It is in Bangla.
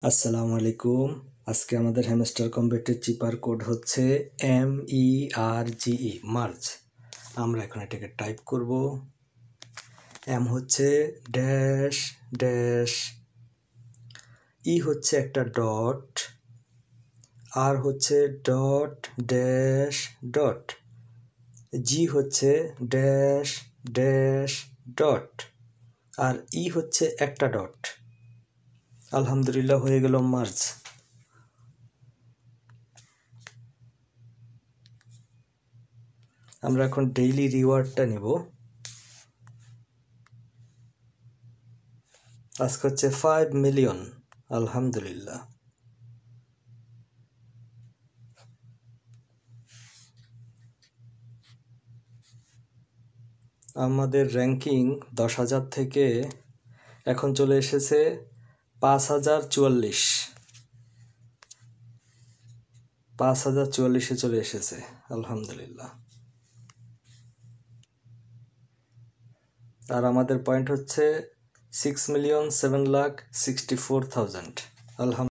আসসালামু আলাইকুম। আজকে আমাদের হ্যামস্টার কম্পিউটার চিপার কোড হচ্ছে MERGE মার্জ। আমরা এখন এটাকে টাইপ করব। এম হচ্ছে ড্যাশ ড্যাশ, ই হচ্ছে একটা ডট, আর হচ্ছে ডট ড্যাশ ডট, জি হচ্ছে ড্যাশ ড্যাশ ডট, আর ই হচ্ছে একটা ডট। আলহামদুলিল্লাহ, হয়ে গেল মার্জ। আমরা এখন ডেইলি রিওয়ার্ডটা নেব। আজকে হচ্ছে 5 মিলিয়ন। আলহামদুলিল্লাহ। আমাদের র্যাঙ্কিং 10,000 থেকে এখন চলে এসেছে 5,044। 5,044-এ চলে এসেছে। আলহামদুলিল্লাহ। আর আমাদের পয়েন্ট হচ্ছে 6,07,64,000। আলহামদুলিল্লাহ।